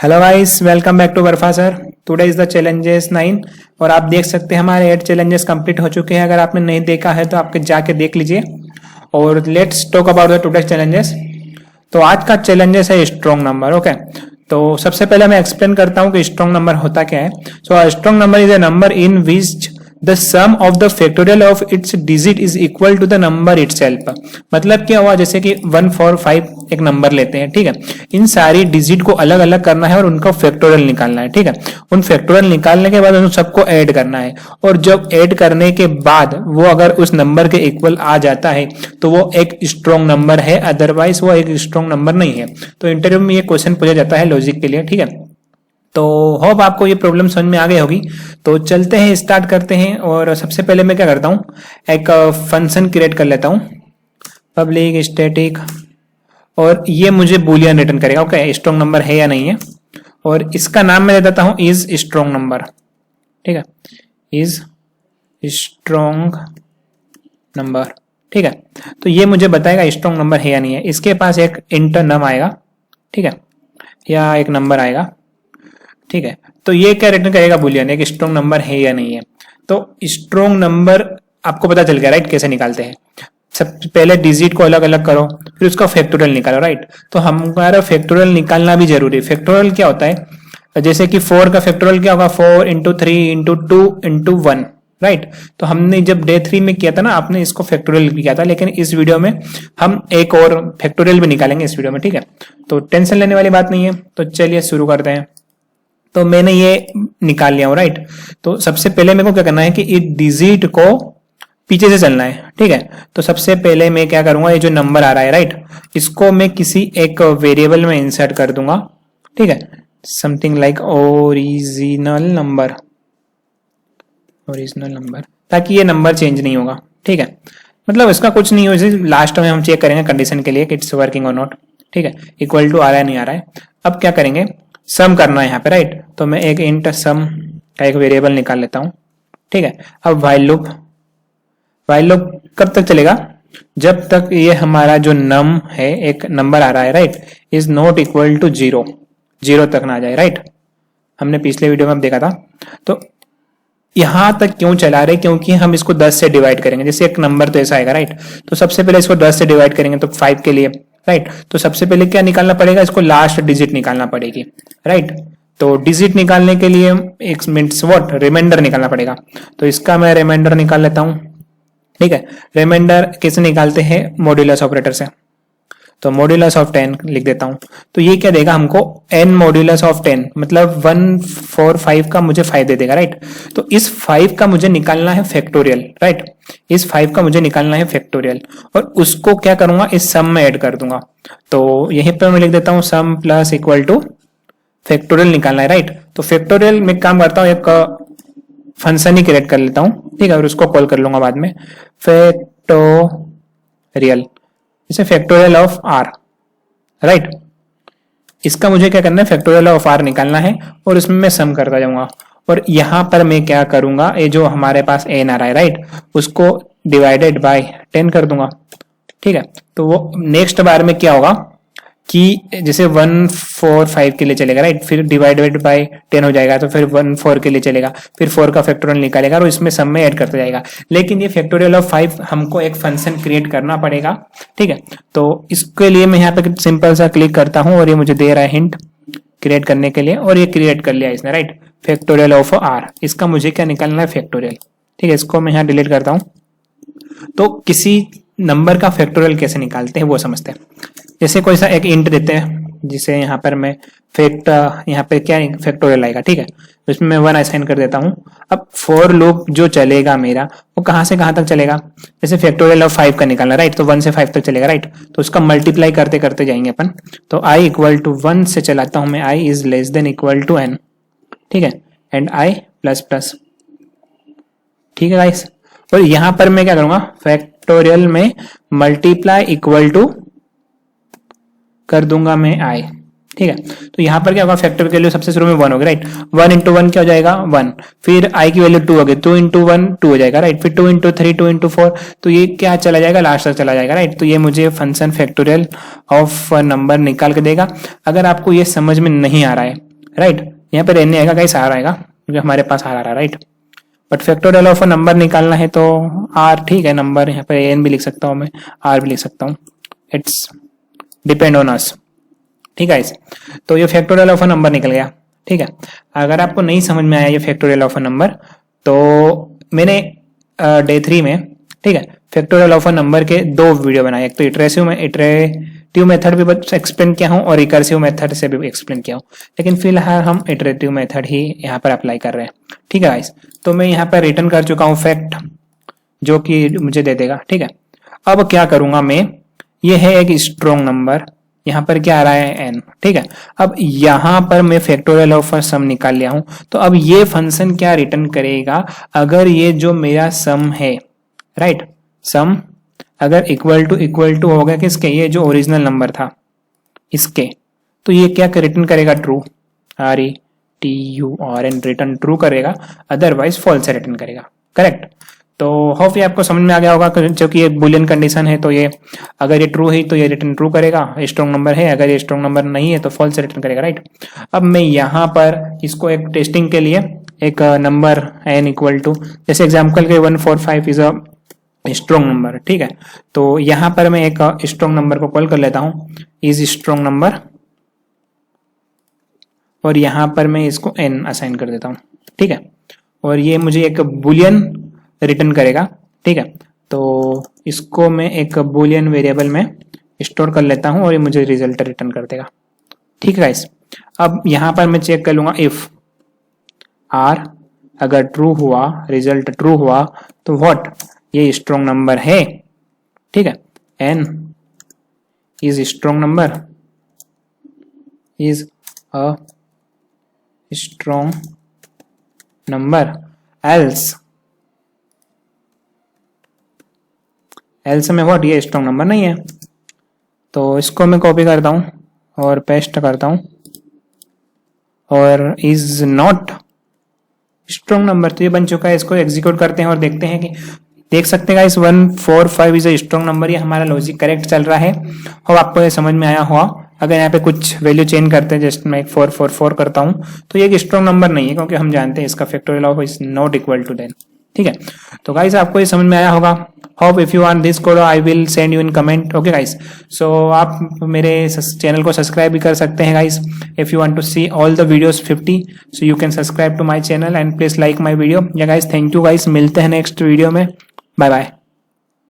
Hello guys, welcome back to बर्फा sir. Today is the challenges 9 और आप देख सकते हैं हमारे 8 चैलेंजेस कंप्लीट हो चुके हैं। अगर आपने नहीं देखा है तो आपके जाके देख लीजिए। और let's talk about the today's challenges. तो आज का चैलेंजेस है स्ट्रॉन्ग नंबर। ओके, तो सबसे पहले मैं एक्सप्लेन करता हूँ कि स्ट्रॉन्ग नंबर होता क्या है। So strong number is a number in which the sum of the factorial of its digit is equal to the number itself. मतलब क्या हुआ, जैसे कि 1 4 5 एक नंबर लेते हैं, ठीक है। इन सारी डिजिट को अलग अलग करना है और उनका फैक्टोरियल निकालना है, ठीक है। उन फैक्टोरियल निकालने के बाद उन सबको ऐड करना है और जब ऐड करने के बाद वो अगर उस नंबर के इक्वल आ जाता है तो वो एक स्ट्रॉन्ग नंबर है, अदरवाइज वो एक स्ट्रॉन्ग नंबर नहीं है। तो इंटरव्यू में ये क्वेश्चन पूछा जाता है लॉजिक के लिए, ठीक है। तो होप आपको ये प्रॉब्लम समझ में आ गई होगी। तो चलते हैं, स्टार्ट करते हैं। और सबसे पहले मैं क्या करता हूँ, एक फंक्शन क्रिएट कर लेता हूँ, पब्लिक स्टैटिक, और ये मुझे बूलियन रिटर्न करेगा। ओके, स्ट्रॉन्ग नंबर है या नहीं है। और इसका नाम मैं दे देता हूँ इज स्ट्रॉन्ग नंबर, ठीक है, इज स्ट्रॉन्ग नंबर, ठीक है। तो ये मुझे बताएगा स्ट्रॉन्ग नंबर है या नहीं है। इसके पास एक इंटर नम आएगा, ठीक है, या एक नंबर आएगा, ठीक है। तो ये क्या रिटर्न करेगा, बुलियन, एक स्ट्रॉन्ग नंबर है या नहीं है। तो स्ट्रॉन्ग नंबर आपको पता चल गया, राइट, कैसे निकालते हैं। सबसे पहले डिजिट को अलग अलग करो, फिर उसका फैक्टोरियल निकालो, राइट। तो हमारा फैक्टोरियल निकालना भी जरूरी है। फैक्टोरियल क्या होता है, जैसे कि 4 का फैक्टोरियल क्या होगा, 4 इंटू 3 इंटू 2 इंटू 1, राइट। तो हमने जब डे 3 में किया था ना, आपने इसको फैक्टोरियल भी किया था, लेकिन इस वीडियो में हम एक और फैक्टोरियल भी निकालेंगे इस वीडियो में, ठीक है। तो टेंशन लेने वाली बात नहीं है। तो चलिए शुरू करते हैं। तो मैंने ये निकाल लिया हूं, राइट। तो सबसे पहले मेरे को क्या करना है कि इस डिजिट को पीछे से चलना है, ठीक है। तो सबसे पहले मैं क्या करूंगा, ये जो नंबर आ रहा है, राइट, इसको मैं किसी एक वेरिएबल में इंसर्ट कर दूंगा, ठीक है। समथिंग लाइक ओरिजिनल नंबर, ताकि ये नंबर चेंज नहीं होगा, ठीक है। मतलब इसका कुछ नहीं हो, लास्ट में हम चेक करेंगे कंडीशन के लिए कि इट्स वर्किंग और नॉट, ठीक है। इक्वल टू आ रहा है नहीं आ रहा है। अब क्या करेंगे, सम करना है यहाँ पे, राइट। तो मैं एक इंट सम का एक वेरिएबल निकाल लेता हूँ, ठीक है। अब व्हाइल लूप कब तक चलेगा, जब तक ये हमारा जो नम है, एक नंबर आ रहा है, right, is not equal to 0 तक ना आ जाए, राइट। हमने पिछले वीडियो में देखा था। तो यहां तक क्यों चला रहे, क्योंकि हम इसको 10 से डिवाइड करेंगे। जैसे एक नंबर तो ऐसा आएगा, राइट। तो सबसे पहले इसको 10 से डिवाइड करेंगे तो 5 के लिए, राइट। तो सबसे पहले क्या निकालना पड़ेगा, इसको लास्ट डिजिट निकालना पड़ेगी, राइट। तो डिजिट निकालने के लिए एक मीन्स व्हाट, रिमाइंडर निकालना पड़ेगा। तो इसका मैं रिमाइंडर निकाल लेता हूं, ठीक है। रिमाइंडर कैसे निकालते हैं, मॉड्यूलस ऑपरेटर से। तो मॉड्यूलस ऑफ 10 लिख देता हूं। तो ये क्या देगा हमको, n मॉड्यूलस ऑफ 10, मतलब 1 4 5 का मुझे 5 दे देगा, राइट। तो इस 5 का मुझे निकालना है फैक्टोरियल, राइट। इस 5 का मुझे निकालना है फैक्टोरियल, और उसको क्या करूंगा, इस सम में ऐड कर दूंगा। तो यहीं पर मैं लिख देता हूं सम प्लस इक्वल टू फैक्टोरियल निकालना है, राइट। तो फैक्टोरियल में काम करता हूं, एक फंक्शन ही क्रिएट कर लेता हूं, ठीक है, और उसको कॉल कर लूंगा बाद में, फैक्टोरियल, इसे फैक्टोरियल ऑफ r, राइट। इसका मुझे क्या करना है, फैक्टोरियल ऑफ r निकालना है और इसमें मैं सम करता जाऊंगा। और यहां पर मैं क्या करूंगा, ये जो हमारे पास n आ रहा है, राइट, उसको डिवाइडेड बाय 10 कर दूंगा, ठीक है। तो वो नेक्स्ट बार में क्या होगा कि जैसे 1 4 5 के लिए चलेगा, राइट, फिर डिवाइडेड बाय 10 हो जाएगा, तो फिर 1 4 के लिए चलेगा, फिर 4 का फैक्टोरियल निकालेगा और इसमें सम में ऐड करता जाएगा। लेकिन ये फैक्टोरियल ऑफ 5 हमको एक फंक्शन क्रिएट करना पड़ेगा, ठीक है। तो इसके लिए मैं यहाँ पे सिंपल सा क्लिक करता हूँ और ये मुझे दे रहा है हिंट क्रिएट करने के लिए, और ये क्रिएट कर लिया इसने, राइट, फैक्टोरियल ऑफ r। इसका मुझे क्या निकालना है, फैक्टोरियल, ठीक है। इसको मैं यहाँ डिलीट करता हूँ। तो किसी नंबर का फैक्टोरियल कैसे निकालते हैं वो समझते हैं। जैसे कोई सा एक इंट देते हैं, जिसे यहाँ पर मैं यहाँ पे क्या फैक्टोरियल आएगा, ठीक है। तो इसमें मैं 1 असाइन कर देता हूँ। अब फॉर लूप जो चलेगा मेरा, वो कहाँ से कहाँ तक चलेगा, जैसे फैक्टोरियल ऑफ 5 का निकालना, राइट, तो 1 से 5 तक चलेगा, राइट। तो उसका मल्टीप्लाई करते करते जाएंगे अपन। तो i इक्वल टू 1 से चलाता हूँ मैं, i is less than equal to n, ठीक है, एंड i प्लस प्लस, ठीक है गाइस। और यहां पर मैं क्या करूंगा, फैक्टोरियल में मल्टीप्लाई इक्वल टू कर दूंगा मैं i, ठीक है। तो यहां पर क्या होगा, फैक्टर की वैल्यू सबसे शुरू में 1 होगी, राइट। 1 इंटू 1 क्या हो जाएगा, 1। फिर i की वैल्यू 2 होगी, 2 इंटू 1 2 हो जाएगा, राइट। फिर 2 इंटू 3 2 इंटू 4, तो ये क्या चला जाएगा, लास्ट तक चला जाएगा, राइट। तो ये मुझे फंक्शन फैक्टोरियल ऑफ नंबर निकाल के देगा। अगर आपको ये समझ में नहीं आ रहा है राइट। यहाँ पर एन नहीं आएगा गाइस, आर आएगा क्योंकि हमारे पास आर आ रहा है, right. But factorial of a number निकालना है तो आर ठीक है, नंबर यहाँ पर एन भी लिख सकता हूँ मैं, आर भी लिख सकता हूँ, इट्स डिपेंड ऑन अस, ठीक है। तो ये फैक्टोरियल ऑफ अ नंबर निकल गया, ठीक है। अगर आपको नहीं समझ में आया ये फैक्टोरियल ऑफ अ नंबर, तो मैंने डे 3 में, ठीक है, फैक्टोरियल ऑफ अ नंबर के 2 वीडियो बनाए, एक तो इटरेटिव मेथड भी एक्सप्लेन किया हूँ और रिकर्सिव मेथड से भी एक्सप्लेन किया हूँ, लेकिन फिलहाल हम इटरेटिव मेथड ही यहाँ पर अप्लाई कर रहे हैं, ठीक है गाइस। तो मैं यहाँ पर रिटर्न कर चुका हूँ फैक्ट, जो कि मुझे दे देगा, ठीक है। अब क्या करूंगा मैं, ये है एक स्ट्रॉन्ग नंबर, यहाँ पर क्या आ रहा है एन, ठीक है। अब यहाँ पर मैं फैक्टोरियल ऑफ सम निकाल लिया हूं, तो अब ये फंक्शन क्या रिटर्न करेगा, अगर ये जो मेरा सम है, राइट, सम अगर इक्वल टू हो गया किसके, ये जो ओरिजिनल नंबर था इसके, तो ये क्या रिटर्न करेगा, ट्रू, RETURN रिटर्न ट्रू करेगा, अदरवाइज फॉल्स रिटर्न करेगा, करेक्ट। तो होप ये आपको समझ में आ गया होगा, क्योंकि ये बुलियन कंडीशन है, तो ये अगर ये ट्रू है तो ये रिटर्न ट्रू करेगा, स्ट्रॉन्ग नंबर है, अगर ये स्ट्रॉन्ग नंबर नहीं है तो फॉल्स रिटर्न करेगा, राइट। अब मैं यहाँ पर इसको एक टेस्टिंग के लिए एक नंबर n इक्वल टू, जैसे एग्जाम्पल के 145 इज अ स्ट्रॉन्ग नंबर, ठीक है। तो यहाँ पर मैं एक स्ट्रॉन्ग नंबर को कॉल कर लेता हूँ, इज स्ट्रॉन्ग नंबर, और यहाँ पर मैं इसको n असाइन कर देता हूँ, ठीक है। और ये मुझे एक बुलियन रिटर्न करेगा, ठीक है। तो इसको मैं एक बुलियन वेरिएबल में स्टोर कर लेता हूं और ये मुझे रिजल्ट रिटर्न कर देगा, ठीक है गाइस। अब यहां पर मैं चेक कर लूंगा, इफ आर अगर ट्रू हुआ, रिजल्ट ट्रू हुआ, तो व्हाट, ये स्ट्रॉन्ग नंबर है, ठीक है। N is strong number, is a strong number, else में व्हाट, ये स्ट्रॉन्ग नंबर नहीं है। तो इसको मैं कॉपी करता हूं और पेस्ट करता हूं, और इज नॉट स्ट्रॉन्ग नंबर, तो ये बन चुका है। इसको एग्जीक्यूट करते हैं और देखते हैं कि, देख सकते हैं इस 145 इज अ स्ट्रॉन्ग नंबर, ये हमारा लॉजिक करेक्ट चल रहा है। और आपको ये समझ में आया हुआ, अगर यहाँ पे कुछ वैल्यू चेंज करते हैं, जस्ट मैं 444 करता हूं, तो ये एक स्ट्रॉन्ग नंबर नहीं है, क्योंकि हम जानते हैं इसका factorial of is not equal to 10, ठीक है। तो गाइस आपको ये समझ में आया होगा। Hope if you want this code I will send you in comment, okay guys. So आप मेरे चैनल को सब्सक्राइब भी कर सकते हैं guys, if you want to see all the videos 50, so you can subscribe to my channel and please like my video. या guys, thank you guys, मिलते हैं नेक्स्ट वीडियो में, बाय बाय।